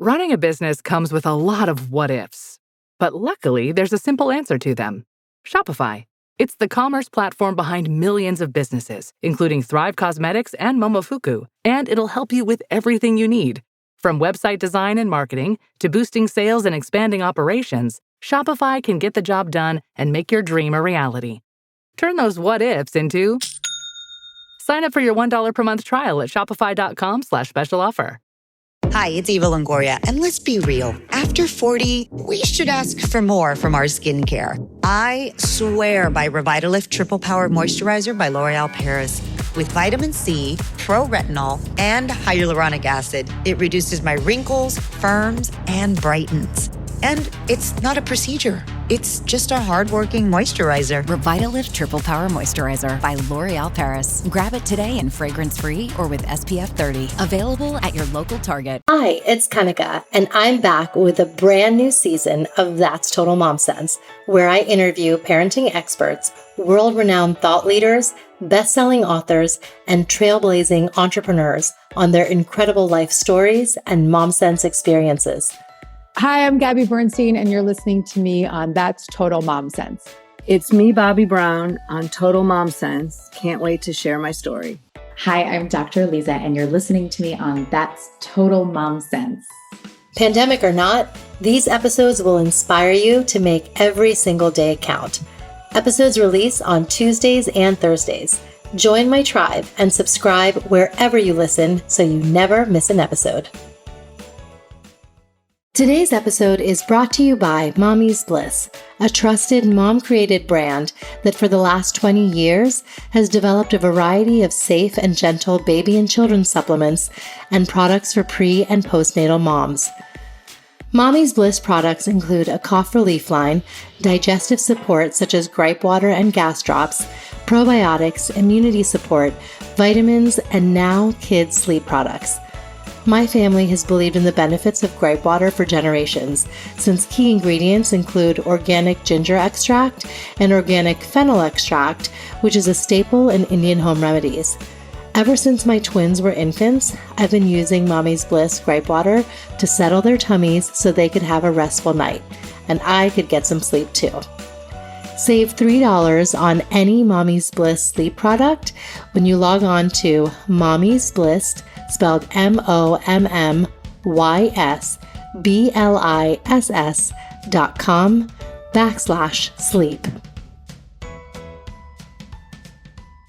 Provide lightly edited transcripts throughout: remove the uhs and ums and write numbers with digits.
Running a business comes with a lot of what-ifs. But luckily, there's a simple answer to them. Shopify. It's the commerce platform behind millions of businesses, including Thrive Cosmetics and Momofuku, and it'll help you with everything you need. From website design and marketing to boosting sales and expanding operations, Shopify can get the job done and make your dream a reality. Turn those what-ifs into... Sign up for your $1 per month trial at shopify.com/special offer. Hi, it's Eva Longoria, and let's be real. After 40, we should ask for more from our skincare. I swear by Revitalift Triple Power Moisturizer by L'Oréal Paris. With vitamin C, pro-retinol, and hyaluronic acid, it reduces my wrinkles, firms, and brightens. And it's not a procedure. It's just a hardworking moisturizer. Revitalift Triple Power Moisturizer by L'Oréal Paris. Grab it today in fragrance-free or with SPF 30. Available at your local Target. Hi, it's Kanika, and I'm back with a brand new season of That's Total Mom Sense, where I interview parenting experts, world-renowned thought leaders, best-selling authors, and trailblazing entrepreneurs on their incredible life stories and mom sense experiences. Hi, I'm Gabby Bernstein, and you're listening to me on That's Total Mom Sense. It's me, Bobby Brown, on Total Mom Sense. Can't wait to share my story. Hi, I'm Dr. Lisa, and you're listening to me on That's Total Mom Sense. Pandemic or not, these episodes will inspire you to make every single day count. Episodes release on Tuesdays and Thursdays. Join my tribe and subscribe wherever you listen so you never miss an episode. Today's episode is brought to you by Mommy's Bliss, a trusted mom-created brand that for the last 20 years has developed a variety of safe and gentle baby and children's supplements and products for pre- and postnatal moms. Mommy's Bliss products include a cough relief line, digestive support such as Gripe Water and gas drops, probiotics, immunity support, vitamins, and now kids' sleep products. My family has believed in the benefits of Gripe Water for generations, since key ingredients include organic ginger extract and organic fennel extract, which is a staple in Indian home remedies. Ever since my twins were infants, I've been using Mommy's Bliss Gripe Water to settle their tummies so they could have a restful night, and I could get some sleep too. Save $3 on any Mommy's Bliss sleep product when you log on to Mommy's Bliss, spelled mommysbliss.com/sleep.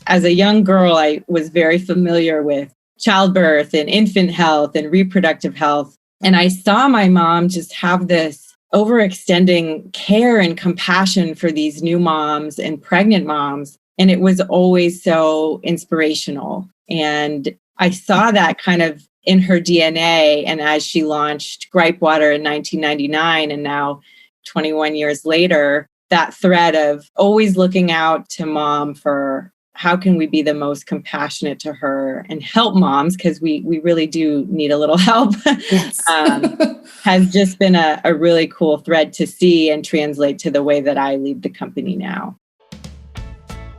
As a young girl, I was very familiar with childbirth and infant health and reproductive health. And I saw my mom just have this overextending care and compassion for these new moms and pregnant moms. And it was always so inspirational. And I saw that kind of in her DNA. And as she launched Gripe Water in 1999, and now 21 years later, that thread of always looking out to mom for how can we be the most compassionate to her and help moms, because we really do need a little help, Yes. has just been a really cool thread to see and translate to the way that I lead the company now.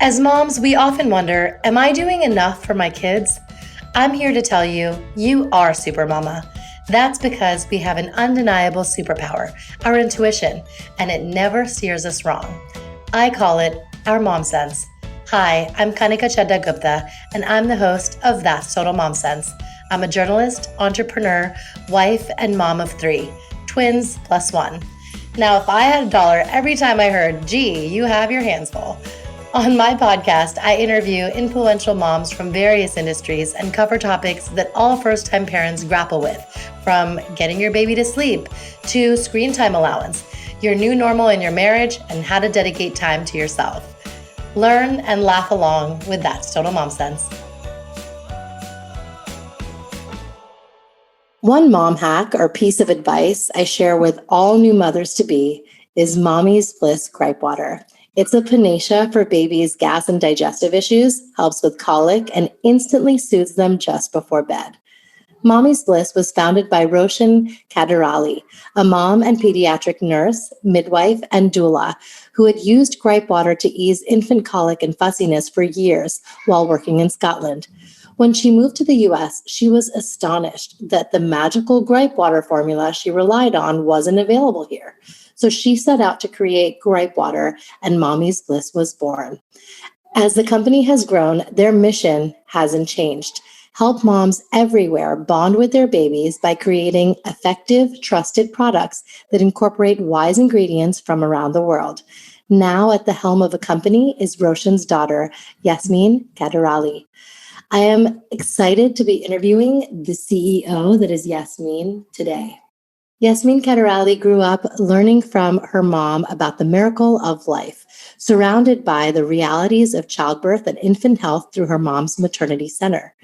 As moms, we often wonder, am I doing enough for my kids? I'm here to tell you, you are super mama. That's because we have an undeniable superpower, our intuition, and it never steers us wrong. I call it our mom sense. Hi, I'm Kanika Chadda Gupta, and I'm the host of That's Total Mom Sense. I'm a journalist, entrepreneur, wife, and mom of 3, twins plus 1. Now, if I had $1 every time I heard, gee, you have your hands full. On my podcast, I interview influential moms from various industries and cover topics that all first-time parents grapple with, from getting your baby to sleep to screen time allowance, your new normal in your marriage, and how to dedicate time to yourself. Learn and laugh along with That's Total Mom Sense. One mom hack or piece of advice I share with all new mothers-to-be is Mommy's Bliss Gripe Water. It's a panacea for babies' gas and digestive issues, helps with colic, and instantly soothes them just before bed. Mommy's Bliss was founded by Roshan Kaderali, a mom and pediatric nurse, midwife, and doula who had used Gripe Water to ease infant colic and fussiness for years while working in Scotland. When she moved to the US, she was astonished that the magical Gripe Water formula she relied on wasn't available here. So she set out to create Gripe Water, and Mommy's Bliss was born. As the company has grown, their mission hasn't changed. Help moms everywhere bond with their babies by creating effective, trusted products that incorporate wise ingredients from around the world. Now at the helm of a company is Roshan's daughter, Yasmin Kaderali. I am excited to be interviewing the CEO that is Yasmin today. Yasmin Kaderali grew up learning from her mom about the miracle of life, surrounded by the realities of childbirth and infant health through her mom's maternity center.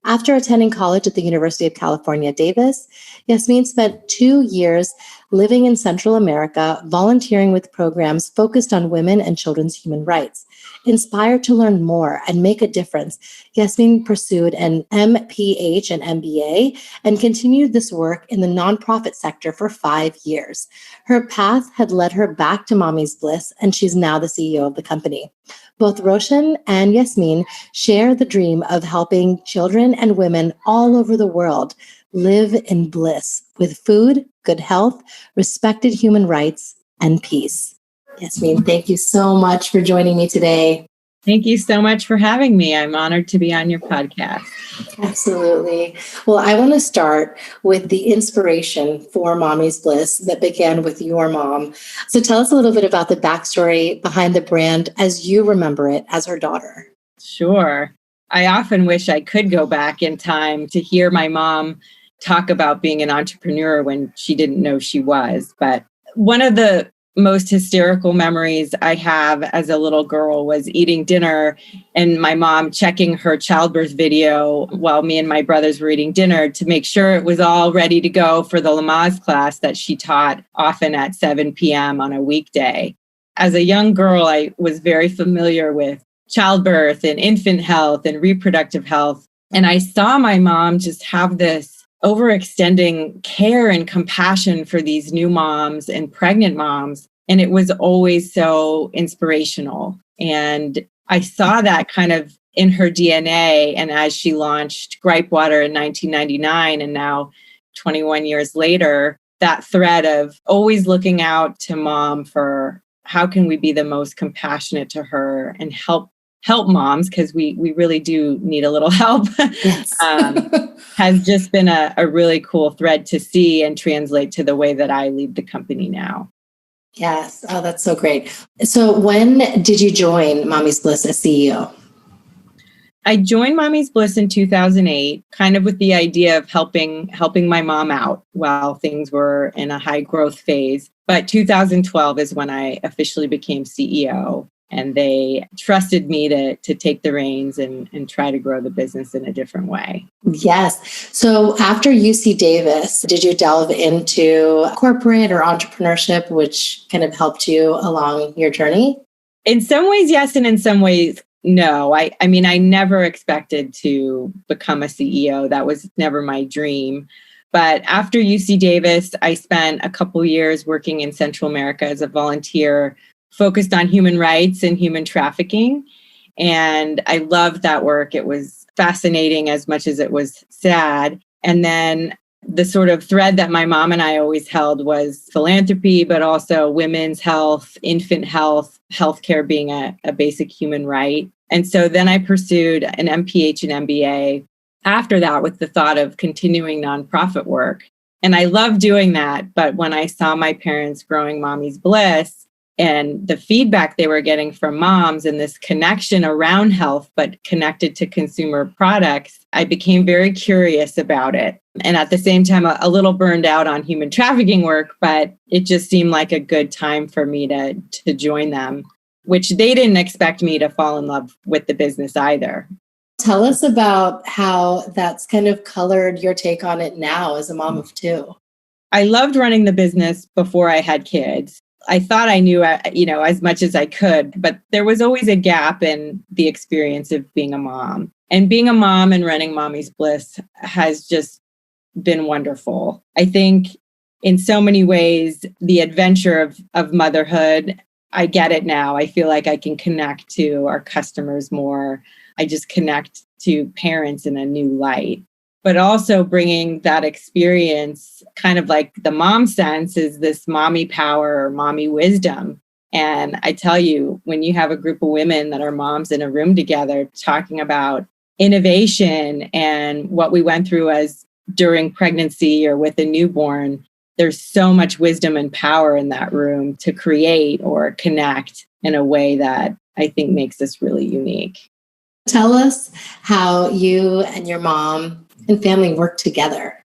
After attending college at the University of California, Davis, Yasmin spent 2 years living in Central America, volunteering with programs focused on women and children's human rights. Inspired to learn more and make a difference, Yasmin pursued an MPH and MBA and continued this work in the nonprofit sector for 5 years. Her path had led her back to Mommy's Bliss, and she's now the CEO of the company. Both Roshan and Yasmin share the dream of helping children and women all over the world live in bliss with food, good health, respected human rights, and peace. Yasmin, thank you so much for joining me today. Thank you so much for having me. I'm honored to be on your podcast. Absolutely. Well, I want to start with the inspiration for Mommy's Bliss that began with your mom. So tell us a little bit about the backstory behind the brand as you remember it as her daughter. Sure. I often wish I could go back in time to hear my mom talk about being an entrepreneur when she didn't know she was. But one of the most hysterical memories I have as a little girl was eating dinner and my mom checking her childbirth video while me and my brothers were eating dinner to make sure it was all ready to go for the Lamaze class that she taught often at 7 p.m. on a weekday. As a young girl, I was very familiar with childbirth and infant health and reproductive health. And I saw my mom just have this overextending care and compassion for these new moms and pregnant moms. And it was always so inspirational. And I saw that kind of in her DNA. And as she launched Gripe Water in 1999, and now 21 years later, that thread of always looking out to mom for how can we be the most compassionate to her and help moms, because we really do need a little help, Yes. has just been a really cool thread to see and translate to the way that I lead the company now. Yes. Oh, that's so great. So when did you join Mommy's Bliss as CEO? I joined Mommy's Bliss in 2008, kind of with the idea of helping my mom out while things were in a high growth phase. But 2012 is when I officially became CEO. And they trusted me to take the reins and try to grow the business in a different way. Yes. So after UC Davis, did you delve into corporate or entrepreneurship, which kind of helped you along your journey? In some ways, yes. And in some ways, no. I mean, I never expected to become a CEO. That was never my dream. But after UC Davis, I spent a couple years working in Central America as a volunteer, focused on human rights and human trafficking. And I loved that work. It was fascinating as much as it was sad. And then the sort of thread that my mom and I always held was philanthropy, but also women's health, infant health, healthcare being a basic human right. And so then I pursued an MPH and MBA after that with the thought of continuing nonprofit work. And I loved doing that. But when I saw my parents growing Mommy's Bliss, and the feedback they were getting from moms and this connection around health, but connected to consumer products, I became very curious about it. And at the same time, a little burned out on human trafficking work, but it just seemed like a good time for me to join them, which they didn't expect me to fall in love with the business either. Tell us about how that's kind of colored your take on it now as a mom of two. I loved running the business before I had kids. I thought I knew, as much as I could, but there was always a gap in the experience of being a mom. And being a mom and running Mommy's Bliss has just been wonderful. I think in so many ways, the adventure of motherhood, I get it now. I feel like I can connect to our customers more. I just connect to parents in a new light, but also bringing that experience, kind of like the mom sense, is this mommy power or mommy wisdom. And I tell you, when you have a group of women that are moms in a room together talking about innovation and what we went through as during pregnancy or with a newborn, there's so much wisdom and power in that room to create or connect in a way that I think makes us really unique. Tell us how you and your mom and family work together.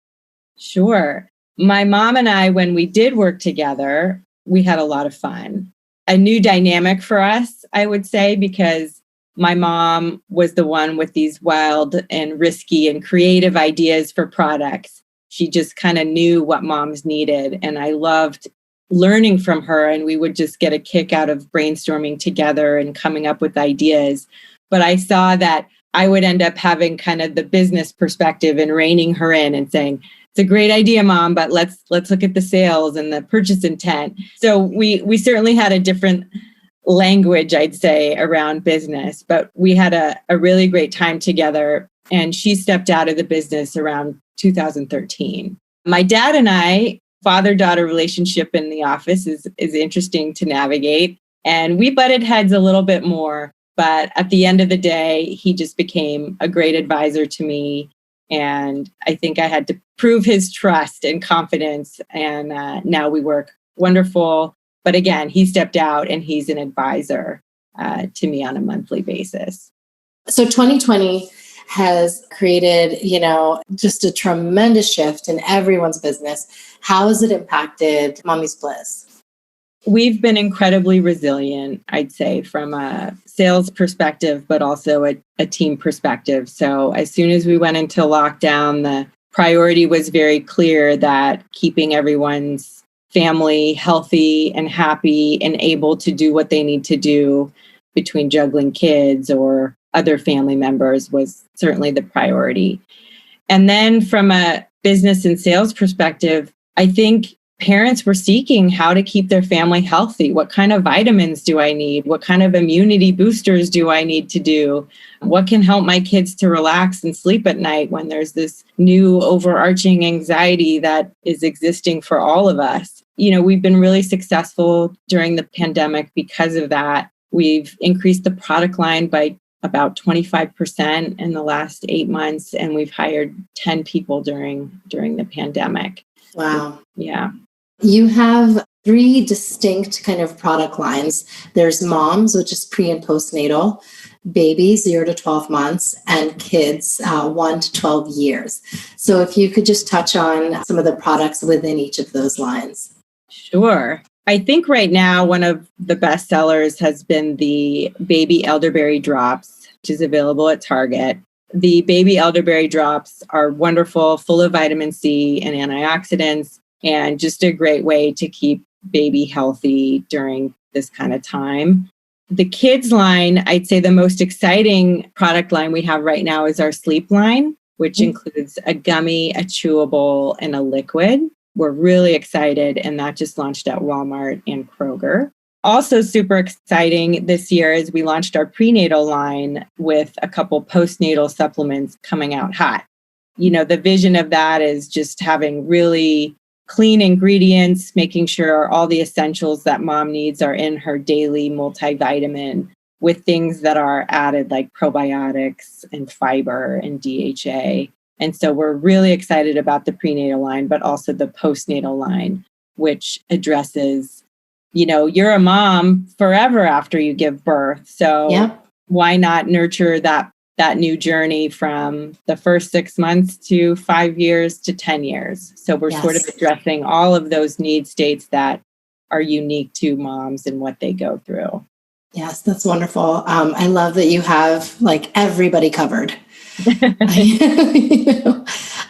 Sure. My mom and I, when we did work together, we had a lot of fun. A new dynamic for us, I would say, because my mom was the one with these wild and risky and creative ideas for products. She just kind of knew what moms needed. And I loved learning from her. And we would just get a kick out of brainstorming together and coming up with ideas. But I saw that I would end up having kind of the business perspective and reining her in and saying, it's a great idea, Mom, but let's look at the sales and the purchase intent. So we certainly had a different language, I'd say, around business, but we had a really great time together. And she stepped out of the business around 2013. My dad and I, father-daughter relationship in the office is interesting to navigate. And we butted heads a little bit more. But at the end of the day, he just became a great advisor to me. And I think I had to prove his trust and confidence. And now we work wonderful. But again, he stepped out and he's an advisor to me on a monthly basis. So 2020 has created, just a tremendous shift in everyone's business. How has it impacted Mommy's Bliss? We've been incredibly resilient, I'd say, from a sales perspective, but also a team perspective. So as soon as we went into lockdown, the priority was very clear that keeping everyone's family healthy and happy and able to do what they need to do between juggling kids or other family members was certainly the priority. And then from a business and sales perspective, I think parents were seeking how to keep their family healthy. What kind of vitamins do I need? What kind of immunity boosters do I need to do? What can help my kids to relax and sleep at night when there's this new overarching anxiety that is existing for all of us? We've been really successful during the pandemic because of that. We've increased the product line by about 25% in the last 8 months, and we've hired 10 people during the pandemic. Wow. Yeah. You have 3 distinct kind of product lines. There's moms, which is pre and postnatal, babies 0 to 12 months, and kids 1 to 12 years. So if you could just touch on some of the products within each of those lines. Sure. I think right now one of the best sellers has been the baby elderberry drops, which is available at Target. The baby elderberry drops are wonderful, full of vitamin C and antioxidants, and just a great way to keep baby healthy during this kind of time. The kids line, I'd say the most exciting product line we have right now is our sleep line, which includes a gummy, a chewable, and a liquid. We're really excited, and that just launched at Walmart and Kroger. Also super exciting this year is we launched our prenatal line with a couple postnatal supplements coming out hot. The vision of that is just having really clean ingredients, making sure all the essentials that mom needs are in her daily multivitamin, with things that are added like probiotics and fiber and DHA. And so we're really excited about the prenatal line, but also the postnatal line, which addresses, you're a mom forever after you give birth. So Why not nurture that new journey from the first 6 months to 5 years to 10 years. So we're sort of addressing all of those need states that are unique to moms and what they go through. Yes, that's wonderful. I love that you have everybody covered.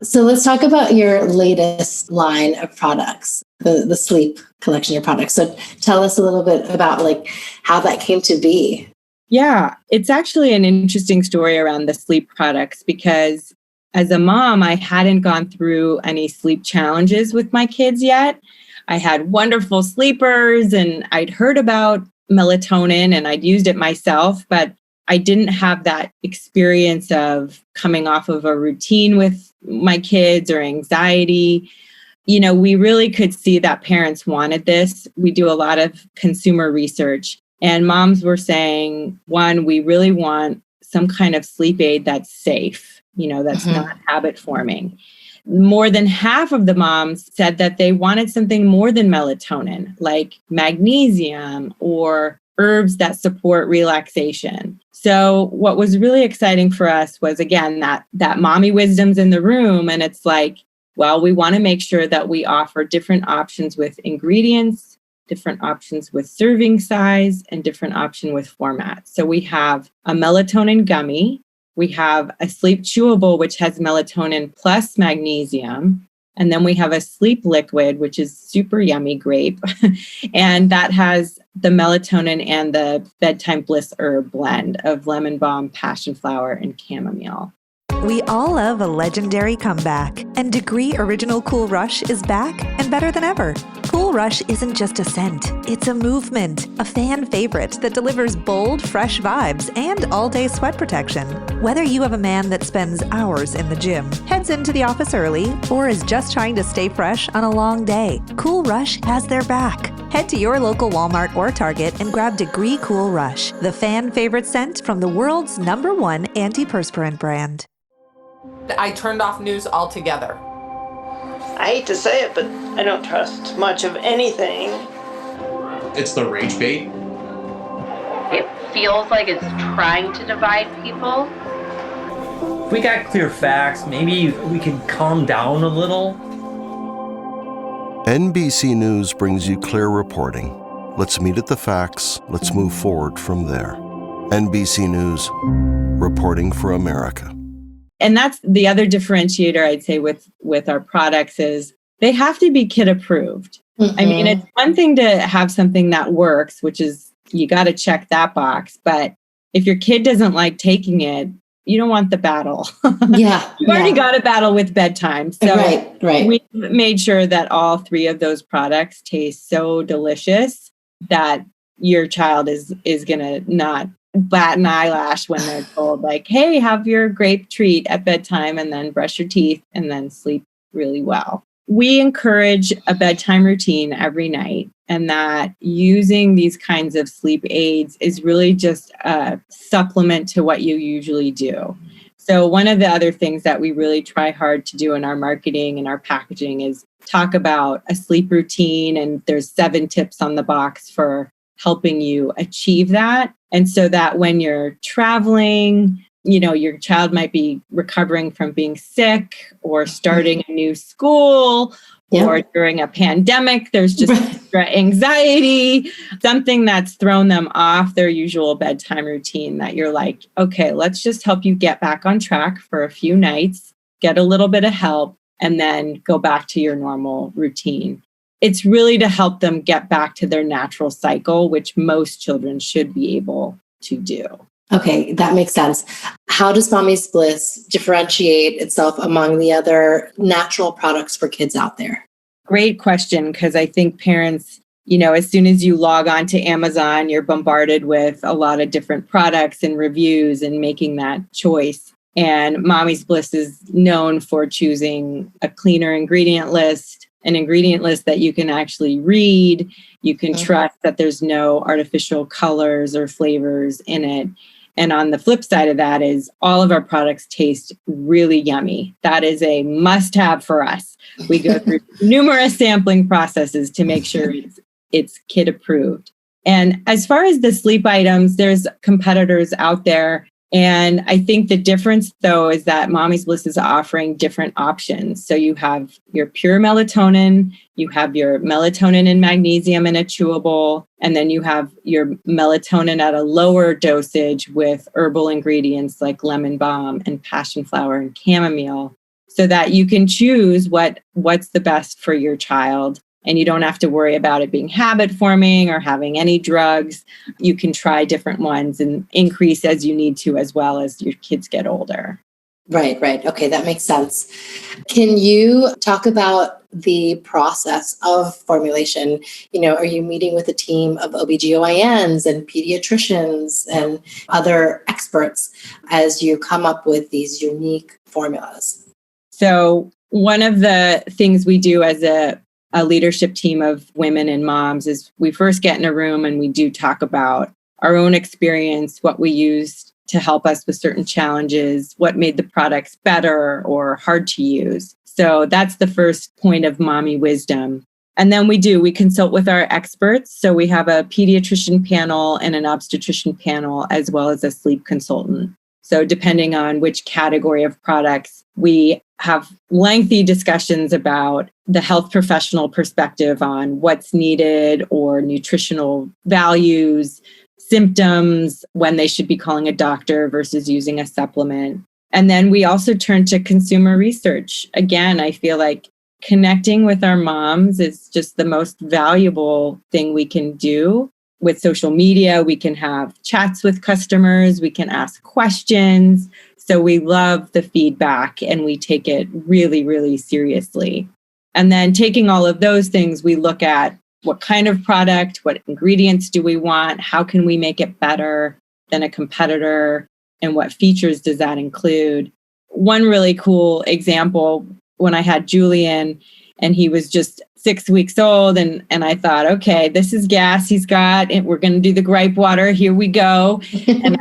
So let's talk about your latest line of products, the sleep collection of products. So tell us a little bit about how that came to be. Yeah, it's actually an interesting story around the sleep products because as a mom, I hadn't gone through any sleep challenges with my kids yet. I had wonderful sleepers and I'd heard about melatonin and I'd used it myself, but I didn't have that experience of coming off of a routine with my kids or anxiety. We really could see that parents wanted this. We do a lot of consumer research, and moms were saying, one, we really want some kind of sleep aid that's safe, that's not habit forming. More than half of the moms said that they wanted something more than melatonin, like magnesium or herbs that support relaxation. So what was really exciting for us was, again, that mommy wisdom's in the room. And it's like, well, we want to make sure that we offer different options with ingredients, different options with serving size, and different option with format. So we have a melatonin gummy. We have a sleep chewable, which has melatonin plus magnesium. And then we have a sleep liquid, which is super yummy grape. And that has the melatonin and the bedtime bliss herb blend of lemon balm, passion flower, and chamomile. We all love a legendary comeback, and Degree Original Cool Rush is back and better than ever. Cool Rush isn't just a scent, it's a movement, a fan favorite that delivers bold, fresh vibes and all-day sweat protection. Whether you have a man that spends hours in the gym, heads into the office early, or is just trying to stay fresh on a long day, Cool Rush has their back. Head to your local Walmart or Target and grab Degree Cool Rush, the fan favorite scent from the world's #1 antiperspirant brand. I turned off news altogether. I hate to say it, but I don't trust much of anything. It's the rage bait. It feels like it's trying to divide people. If we got clear facts, maybe we can calm down a little. NBC News brings you clear reporting. Let's meet at the facts. Let's move forward from there. NBC News, reporting for America. And that's the other differentiator, I'd say, with our products is they have to be kid approved. I mean, it's one thing to have something that works, which is you got to check that box. But if your kid doesn't like taking it, you don't want the battle. Yeah. You've already got a battle with bedtime. So right. We made sure that all three of those products taste so delicious that your child is going to not bat an eyelash when they're told, like, hey, have your grape treat at bedtime and then brush your teeth and then sleep really well. We encourage a bedtime routine every night, and that using these kinds of sleep aids is really just a supplement to what you usually do. So one of the other things that we really try hard to do in our marketing and our packaging is talk about a sleep routine, and there's 7 tips on the box for helping you achieve that. And so that when you're traveling, your child might be recovering from being sick or starting a new school or during a pandemic, there's just extra anxiety, something that's thrown them off their usual bedtime routine, that you're like, okay, let's just help you get back on track for a few nights, get a little bit of help, and then go back to your normal routine. It's really to help them get back to their natural cycle, which most children should be able to do. Okay, that makes sense. How does Mommy's Bliss differentiate itself among the other natural products for kids out there? Great question, because I think parents, as soon as you log on to Amazon, you're bombarded with a lot of different products and reviews and making that choice. And Mommy's Bliss is known for choosing a cleaner ingredient list, an ingredient list that you can actually read. You can trust that there's no artificial colors or flavors in it. And on the flip side of that is all of our products taste really yummy. That is a must-have for us. We go through numerous sampling processes to make sure it's kid approved. And as far as the sleep items, there's competitors out there. And I think the difference, though, is that Mommy's Bliss is offering different options. So you have your pure melatonin, you have your melatonin and magnesium in a chewable, and then you have your melatonin at a lower dosage with herbal ingredients like lemon balm and passion flower and chamomile, so that you can choose what's the best for your child. And you don't have to worry about it being habit forming or having any drugs. You can try different ones and increase as you need to, as well as your kids get older. Right, right. Okay, that makes sense. Can you talk about the process of formulation? Are you meeting with a team of OBGYNs and pediatricians and other experts as you come up with these unique formulas? So one of the things we do as a leadership team of women and moms is we first get in a room and we do talk about our own experience, what we used to help us with certain challenges, what made the products better or hard to use. So that's the first point of mommy wisdom. And then we consult with our experts. So we have a pediatrician panel and an obstetrician panel, as well as a sleep consultant. So depending on which category of products, we have lengthy discussions about the health professional perspective on what's needed or nutritional values, symptoms, when they should be calling a doctor versus using a supplement. And then we also turn to consumer research. Again, I feel like connecting with our moms is just the most valuable thing we can do. With social media, we can have chats with customers, we can ask questions. So we love the feedback and we take it really, really seriously. And then taking all of those things, we look at what kind of product, what ingredients do we want, how can we make it better than a competitor, and what features does that include? One really cool example, when I had Julian and he was just 6 weeks old, and I thought, okay, this is gas he's got, and we're going to do the Gripe Water. Here we go. And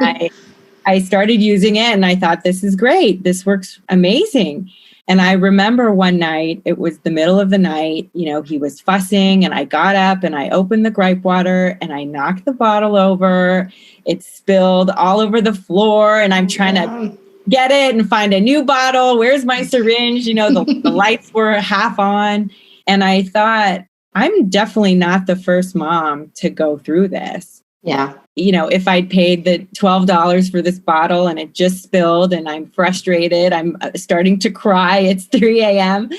I started using it and I thought, this is great. This works amazing. And I remember one night, it was the middle of the night, he was fussing and I got up and I opened the Gripe Water and I knocked the bottle over. It spilled all over the floor and I'm trying to get it and find a new bottle. Where's my syringe? The lights were half on. And I thought, I'm definitely not the first mom to go through this. Yeah. If I'd paid the $12 for this bottle and it just spilled and I'm frustrated, I'm starting to cry. It's 3 a.m.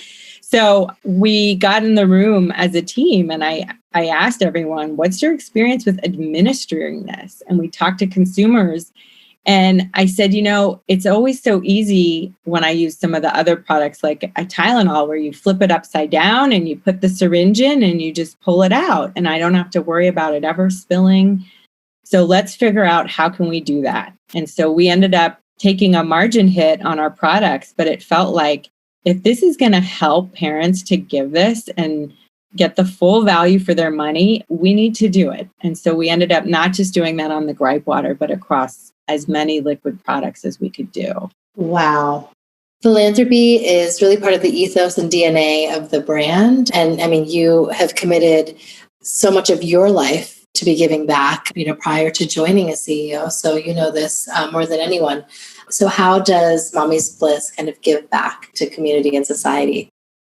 So we got in the room as a team and I asked everyone, what's your experience with administering this? And we talked to consumers. And I said, it's always so easy when I use some of the other products like a Tylenol where you flip it upside down and you put the syringe in and you just pull it out. And I don't have to worry about it ever spilling. So let's figure out how can we do that. And so we ended up taking a margin hit on our products, but it felt like if this is going to help parents to give this and get the full value for their money, we need to do it. And so we ended up not just doing that on the Gripe Water, but across as many liquid products as we could do. Wow. Philanthropy is really part of the ethos and DNA of the brand. And I mean, you have committed so much of your life to be giving back, prior to joining as CEO. So you know this more than anyone. So how does Mommy's Bliss kind of give back to community and society?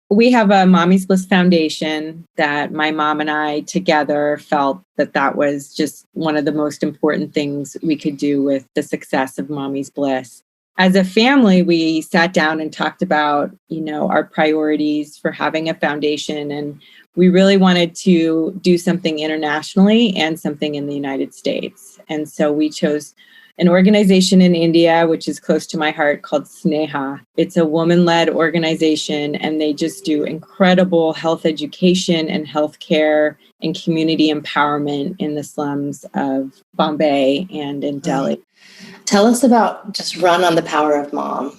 We have a Mommy's Bliss Foundation that my mom and I together felt that was just one of the most important things we could do with the success of Mommy's Bliss. As a family, we sat down and talked about, our priorities for having a foundation. And we really wanted to do something internationally and something in the United States. And so we chose an organization in India, which is close to my heart, called Sneha. It's a woman-led organization, and they just do incredible health education and healthcare and community empowerment in the slums of Bombay and in Delhi. Tell us about just run on the power of mom.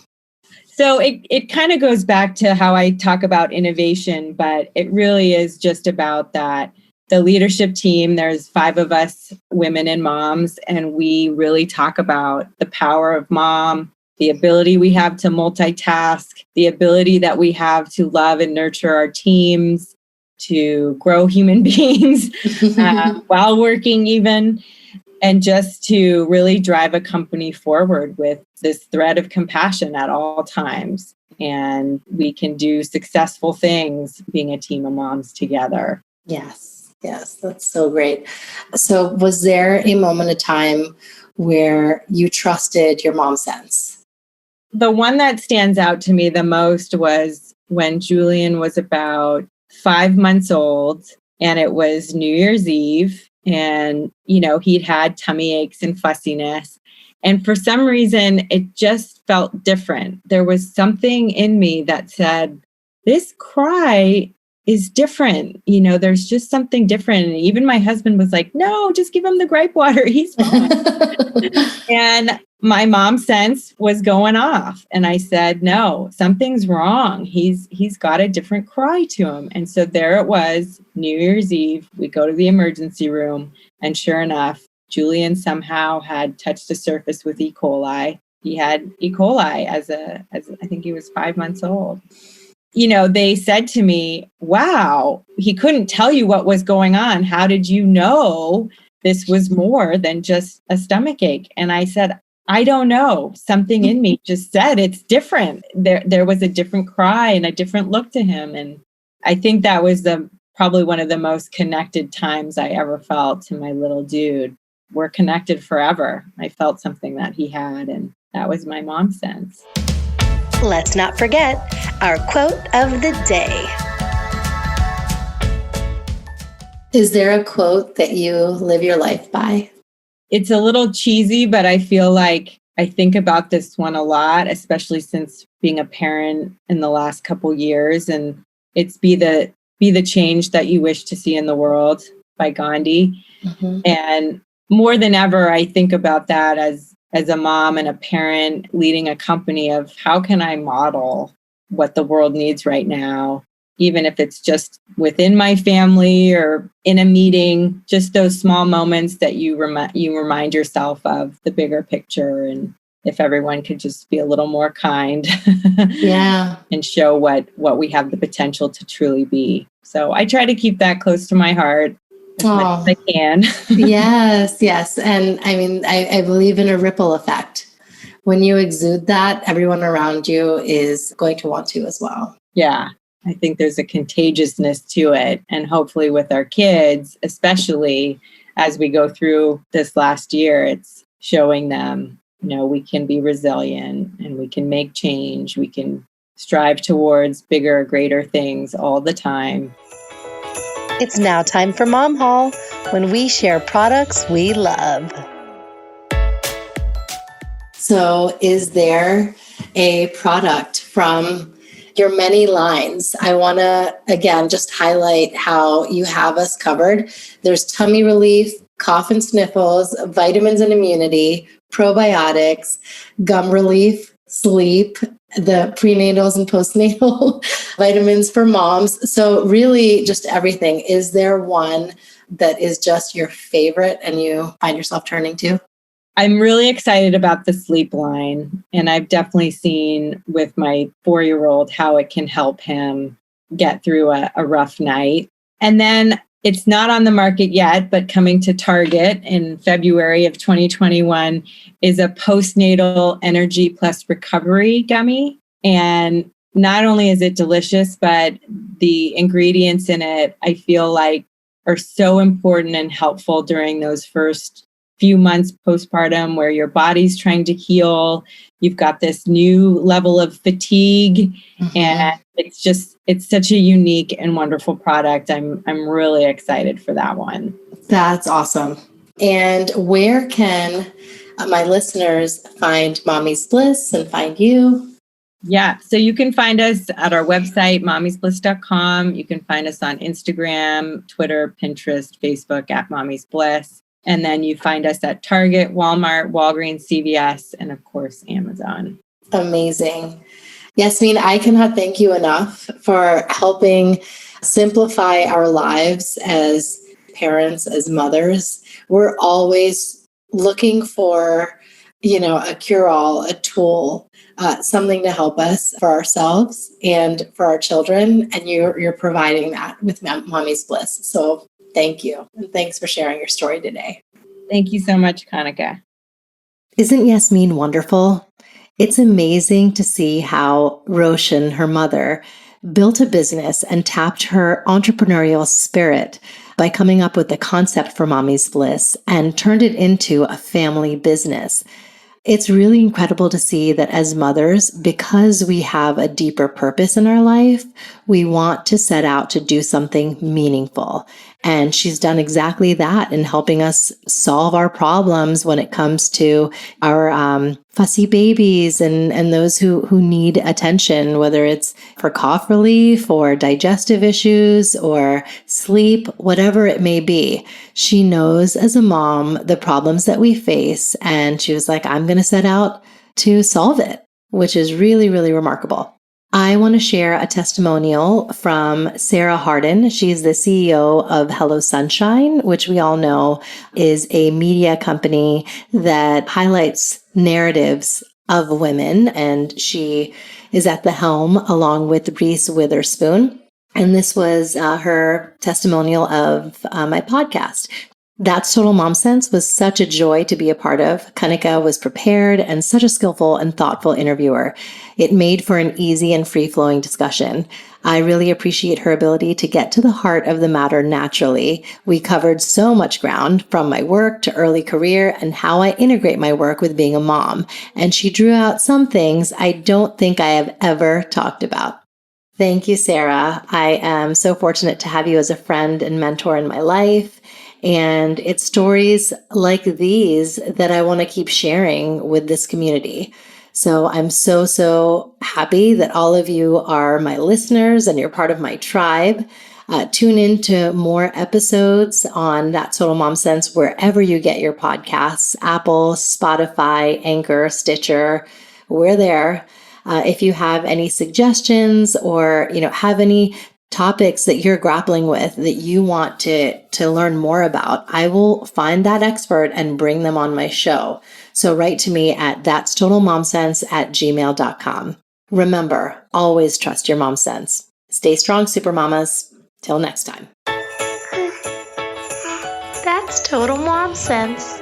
So it kind of goes back to how I talk about innovation, but it really is just about that. The leadership team, there's 5 of us, women and moms, and we really talk about the power of mom, the ability we have to multitask, the ability that we have to love and nurture our teams, to grow human beings while working even, and just to really drive a company forward with this thread of compassion at all times. And we can do successful things being a team of moms together. Yes, that's so great. So was there a moment of time where you trusted your mom sense? The one that stands out to me the most was when Julian was about 5 months old, and it was New Year's Eve, and, he'd had tummy aches and fussiness. And for some reason, it just felt different. There was something in me that said, this cry is different. There's just something different. And even my husband was like, no, just give him the gripe water. He's fine. And my mom sense was going off. And I said, no, something's wrong. He's got a different cry to him. And so there it was, New Year's Eve. We go to the emergency room. And sure enough, Julian somehow had touched the surface with E. coli. He had E. coli as I think he was 5 months old. They said to me, wow, he couldn't tell you what was going on. How did you know this was more than just a stomach ache? And I said, I don't know. Something in me just said it's different. There was a different cry and a different look to him. And I think that was probably one of the most connected times I ever felt to my little dude. We're connected forever. I felt something that he had, and that was my mom's sense. Let's not forget our quote of the day. Is there a quote that you live your life by? It's a little cheesy, but I feel like I think about this one a lot, especially since being a parent in the last couple years. And it's be the change that you wish to see in the world by Gandhi. Mm-hmm. And more than ever, I think about that as a mom and a parent leading a company of how can I model what the world needs right now, even if it's just within my family or in a meeting, just those small moments that you remind yourself of the bigger picture. And if everyone could just be a little more kind and show what we have the potential to truly be. So I try to keep that close to my heart as much as I can. Yes. And I mean, I believe in a ripple effect. When you exude that, everyone around you is going to want to as well. Yeah. I think there's a contagiousness to it. And hopefully with our kids, especially as we go through this last year, it's showing them, we can be resilient and we can make change. We can strive towards bigger, greater things all the time. It's now time for Mom Haul, when we share products we love. So is there a product from your many lines? I want to, again, just highlight how you have us covered. There's tummy relief, cough and sniffles, vitamins and immunity, probiotics, gum relief, sleep, the prenatals and postnatal vitamins for moms. So really just everything. Is there one that is just your favorite and you find yourself turning to? I'm really excited about the sleep line. And I've definitely seen with my 4-year-old how it can help him get through a rough night. And then it's not on the market yet, but coming to Target in February of 2021 is a postnatal energy plus recovery gummy. And not only is it delicious, but the ingredients in it, I feel like, are so important and helpful during those first few months postpartum where your body's trying to heal. You've got this new level of fatigue, and it's such a unique and wonderful product. I'm really excited for that one. That's awesome. And where can my listeners find Mommy's Bliss and find you? Yeah, so you can find us at our website, mommysbliss.com. You can find us on Instagram, Twitter, Pinterest, Facebook at Mommy's Bliss. And then you find us at Target, Walmart, Walgreens, CVS, and of course, Amazon. Amazing. Yasmin, I cannot thank you enough for helping simplify our lives as parents, as mothers. We're always looking for, a cure-all, a tool, something to help us for ourselves and for our children. And you're providing that with Mommy's Bliss. So thank you. And thanks for sharing your story today. Thank you so much, Kanika. Isn't Yasmin wonderful? It's amazing to see how Roshan, her mother, built a business and tapped her entrepreneurial spirit by coming up with the concept for Mommy's Bliss and turned it into a family business. It's really incredible to see that as mothers, because we have a deeper purpose in our life, we want to set out to do something meaningful. And she's done exactly that in helping us solve our problems when it comes to our fussy babies and those who need attention, whether it's for cough relief or digestive issues or sleep, whatever it may be. She knows as a mom the problems that we face, and she was like, I'm going to set out to solve it, which is really, really remarkable. I want to share a testimonial from Sarah Hardin. She's the CEO of Hello Sunshine, which we all know is a media company that highlights narratives of women. And she is at the helm along with Reese Witherspoon. And this was her testimonial of my podcast. That's Total Mom Sense was such a joy to be a part of. Kanika was prepared and such a skillful and thoughtful interviewer. It made for an easy and free-flowing discussion. I really appreciate her ability to get to the heart of the matter naturally. We covered so much ground, from my work to early career and how I integrate my work with being a mom. And she drew out some things I don't think I have ever talked about. Thank you, Sarah. I am so fortunate to have you as a friend and mentor in my life. And it's stories like these that I want to keep sharing with this community. So I'm so happy that all of you are my listeners and you're part of my tribe. Tune in to more episodes on That's Total Mom Sense wherever you get your podcasts, Apple, Spotify, Anchor, Stitcher. We're there. If you have any suggestions or, have any topics that you're grappling with that you want to learn more about, I will find that expert and bring them on my show. So write to me at thatstotalmomsense@gmail.com. Remember, always trust your mom sense. Stay strong, super mamas. Till next time. That's Total Mom Sense.